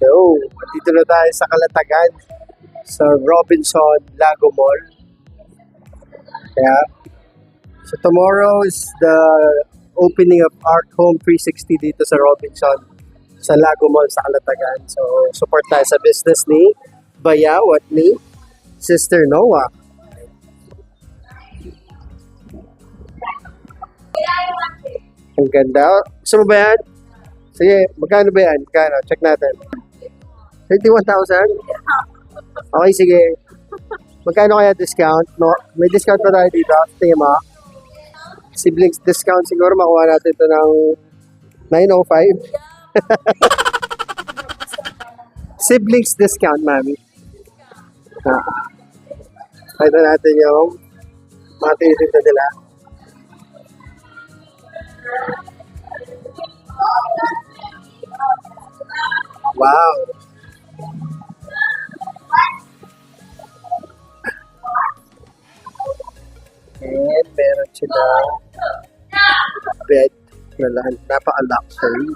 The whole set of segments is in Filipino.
So, dito na tayo sa Calatagan, sa Robinson Lago Mall. Kaya, so tomorrow is the opening of Art Home 360 dito sa Robinson, sa Lago Mall sa Calatagan. So, support tayo sa business ni Bayaw at ni Sister Noah. Ang ganda. Gusto mo ba yan? Sige, magkano ba yan? Magkano? Check natin. 31,000? Okay, sige. Magkano kaya discount? No, may discount pa tayo dito. Tingnan mo. Siblings discount siguro. Makuha natin ito ng 905. Siblings discount, mami. Pakita natin yung mga tinitinda nila. Wow! And meron silang bed na napaka-luxury.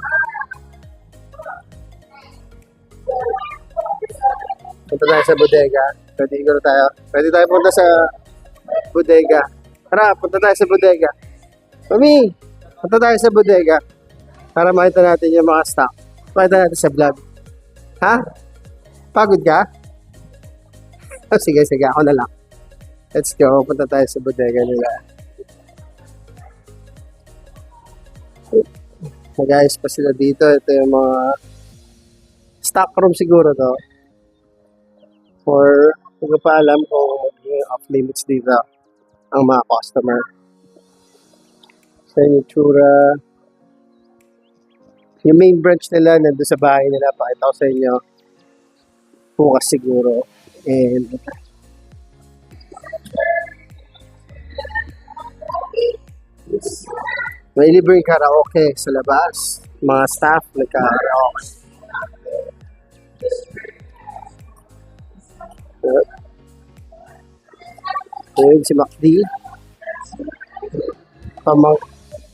Punta tayo sa bodega. Pwede tayo punta sa bodega. Tara, punta tayo sa bodega. Mami, punta tayo sa bodega para makita natin yung mga stock. Makita natin sa vlog. Ha? Pagod ka? Oh, sige, ako na lang. Let's go. Punta tayo sa bodega nila. Guys, pa sila dito. Ito yung mga stock room siguro to. Or hindi ko pa alam kung off limits dito ang mga customer. Sa Natura. Yung main branch nila nandun sa bahay nila. Pakita ko sa inyo. Bukas siguro. And may libreng karaoke sa labas. Mga staff nagka-karaoke. Ayun si MacD.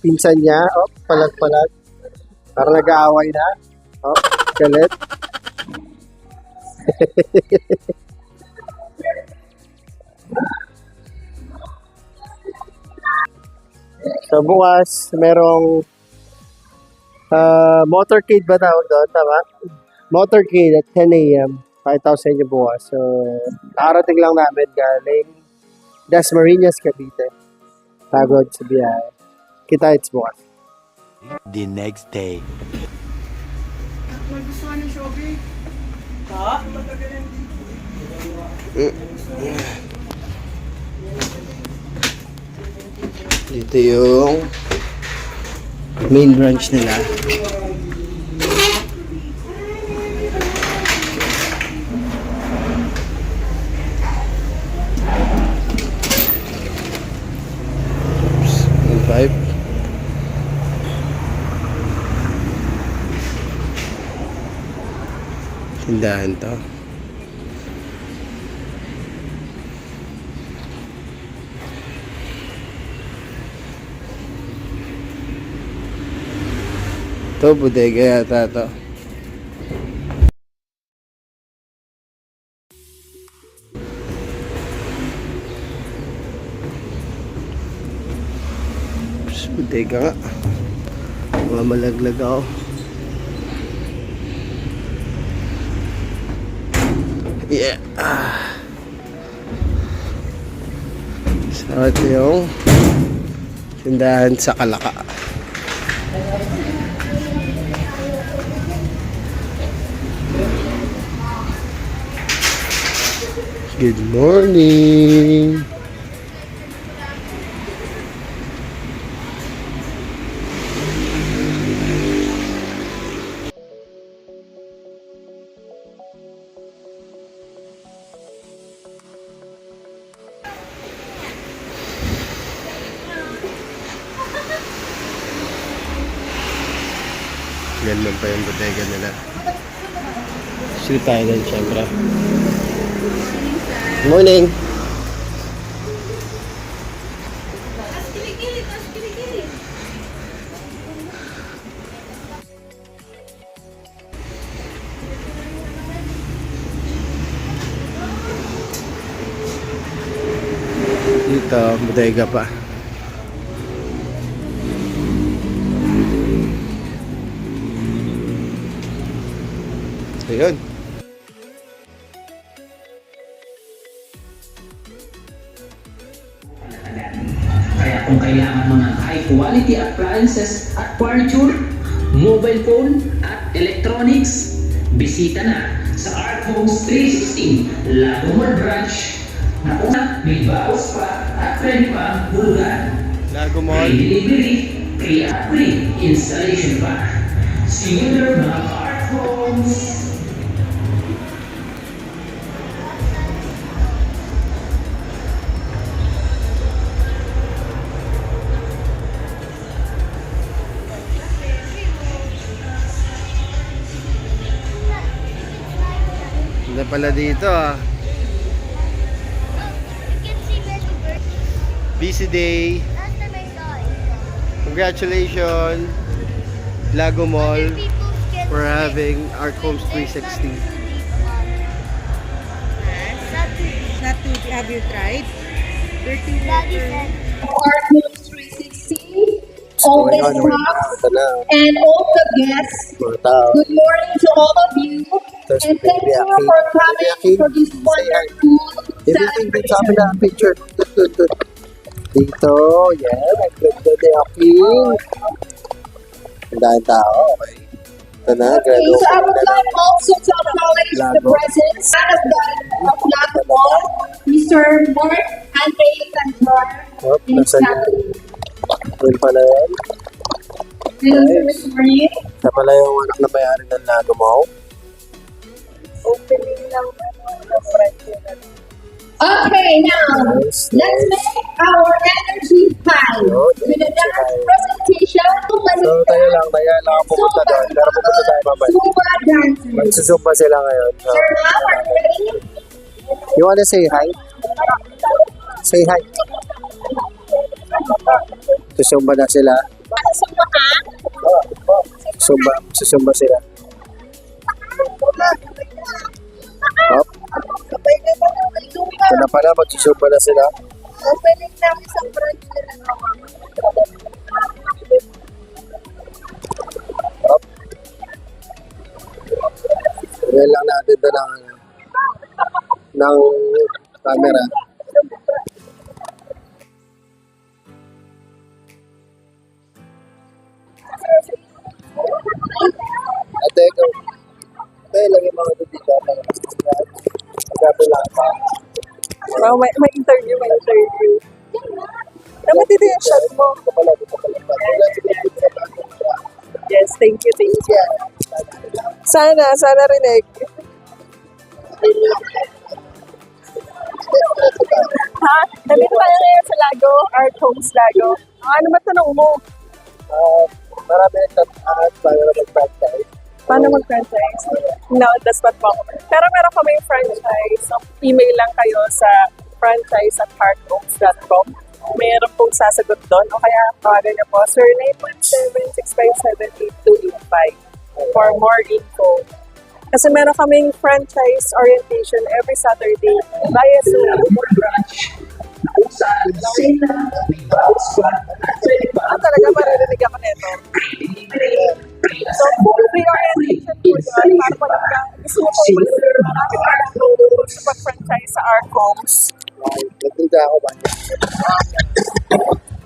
Pinsan niya. Oh, palag-palag. Para nag-aaway na. Oh, galit. So bukas, merong motorcade ba tawag doon? Tama? Motorcade at 10 a.m. 5,000 yung bukas. So, nakarating lang namin galing Dasmariñas, Cavite. Pagod sa biyahe. Kita-its bukas. The next day. Gusto ka ng strawberry? Dito yung main branch nila. Oops, 1.5. Tindahan to. Ito, bodega yata to. Bodega nga. Mamalaglag ako. Yeah. So, ito yung tindahan sa Kalaka. Good morning. Ganun pa yung bodega nila. Shoot tayo din, syempre. Morning! Dito, bodega pa. Ayun. Kaya kung kailangan mga high quality appliances at furniture, mobile phone at electronics, bisita na sa Art Homes 360 Lagomar Branch na kung may bawas pa at pwede pa hulugan. Lago Mall. Free delivery, free installation pa. See you there mga Art Homes! Ganda pala dito ah. Busy day. Congratulations, Lago Mall, for having Art Homes 360. Not to have you tried? Dirty Daddy water. said, Art Homes 360, all the Going on right now. staff Ito na. and all the guests. Mga tao. Good morning to all of you, Tapos and thank Baby you Aki. for Baby coming Aki, for this say hi. wonderful Baby Aki, dito sa amin na ang picture. Dito, yeah. Ang ganda ni Aki. Ang daming tao, okay. Ito na, Okay, graduate so I would na like also to acknowledge the Lago. presence of Lago Mall, Mr. Mark Andre Tanjar, Oh, and nasa yan. family. Yun pala yan. Hello, Mr. Marie. Siya pala yung anak na may-ari ng Lago Mall. Opening lang Okay, now, Nice, let's nice. make our energy high Oh, with a energy dance high. presentation. So, tayo lang pupunta doon. Pero pupunta tayo mamaya. Zumba dancers. Magsusumba sila ngayon. So, Sir Ma'am, are you ready? you wanna say hi? Say hi. Susumba na sila. Zumba ka? Susumba sila. Hop. Sabay na ba ng Zumba? Ito na pala, magsusumba na sila. Opening namin sa branch nila. Hop. Ngayon lang natin ito ng camera. Ate, ikaw. Ate, lagay mga dito. Sabi lang pa. Oh, may interview. Naman dito yung shot mo. Yes, thank you. Sana rinig. Ha? Nandito tayo ngayon sa Lago, Art Homes Lago. Ano ba tanong mo? Marami nagtataan para mag-franchise. Paano mag-franchise? No, that's not po. Pero meron kami yung franchise. So, email lang kayo sa franchise@hearthomes.com. Meron pong sasagot doon. O kaya tawagan niyo po, Sir 917-657-8285 for more info. Kasi meron kaming franchise orientation every Saturday via Zoom. Lagomar Branch na kung saan sila may bawas pa at pwede pa Talaga maririnig ako nito. free delivery, free So, free orientation po yun. Para pag gusto mo pong marami pa lang sa pag-franchise sa Art Homes. Nagpunta ako ba?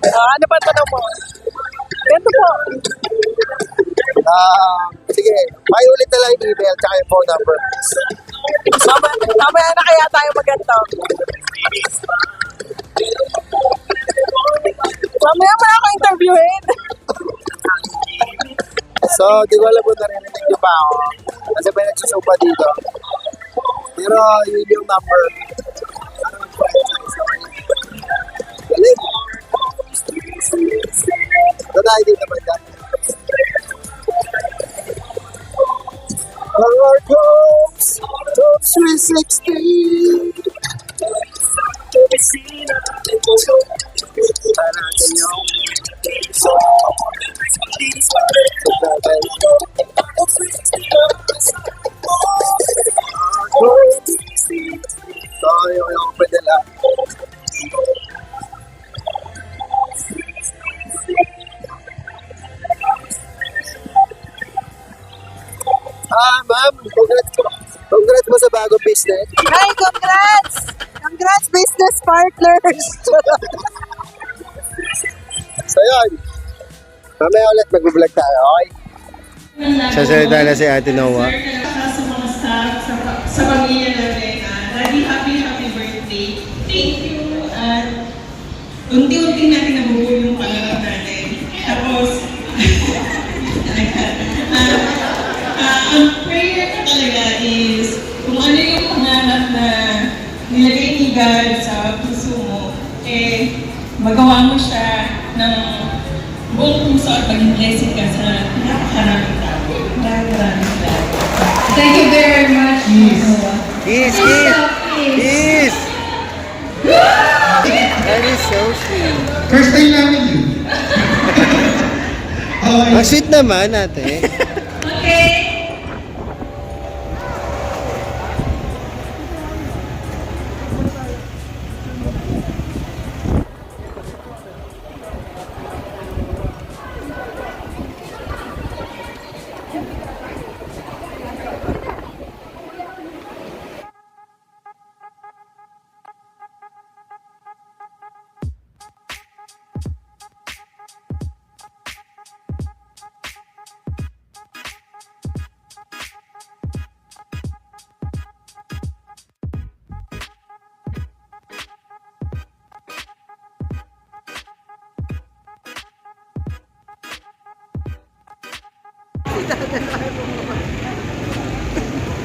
Ano pa tanong mo? Ganito po. Sige, may ulit na lang yung email tsaka yung phone number. Mamaya na kaya tayo maganto. Mamaya mo na ako interviewin. So, di ko alam kung narinig niyo pa ako. Kasi may nagsusumba dito. Pero yun yung number. Galing. Ito tayo dito ba dyan? Our Homes 360. Para natin yung So, yung open nila. Ma'am, congrats mo sa bagong business. Hi, congrats! Congrats, business partners! So yun, mamaya ulit mag-vlog tayo, okay? Sasalita na si Ate Noah. Sa mga staff, sa pamilya namin, Daddy, happy birthday. Thank you. At unti-unti natin nabubuo yung pangarap natin. Tapos, ang prayer ko talaga is kung ano yung pangarap na nilagay ni God sa puso mo, magawa mo siya ng buong puso at maging blessing ka sa napakaraming tao. Maraming salamat. Thank you very much. Kiss! That is so sweet. First time namin yun. Ang sweet naman, ate.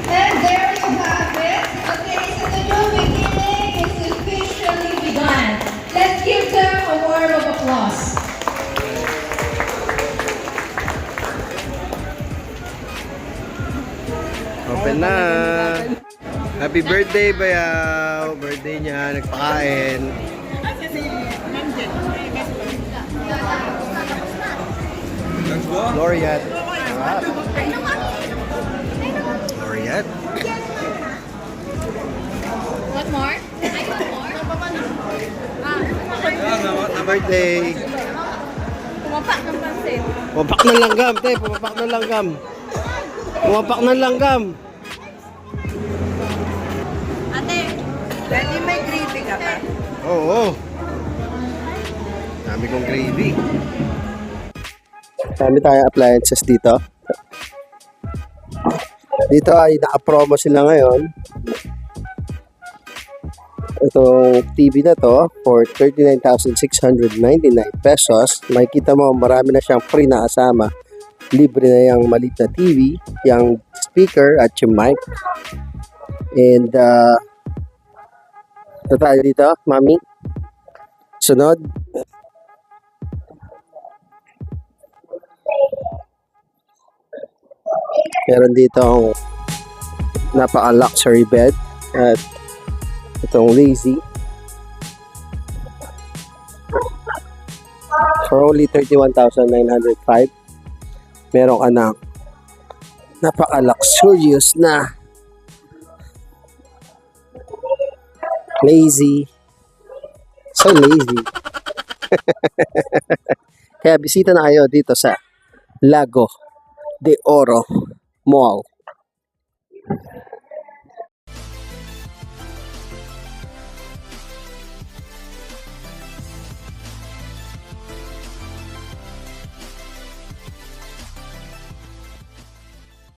And there you have it. Okay, so the new beginning is officially begun. Let's give them a word of applause. Open na. Happy birthday, Bayaw. Birthday niya, nagpakain. Laureate. Laureate. What more? Happy birthday. Pumapak ng pansit. Pumapak ng langgam, te. Pumapak ng langgam. Pumapak ng langgam. Ate, pwede may gravy ka pa? Oo. Dami kong gravy. Dami tayong appliances dito. Dito ay naka-promo sila ngayon. Itong TV na to for 39,699 pesos. Makikita mo marami na siyang free na kasama. Libre na yung maliit na TV, yung speaker at yung mic. And ito tayo dito, mami. Sunod. Meron dito ang napaka-luxury bed at itong lazy for only 31,905. Meron ka ng napaka-luxurious na lazy. So lazy. Kaya bisita na kayo dito sa Lago de Oro Mall.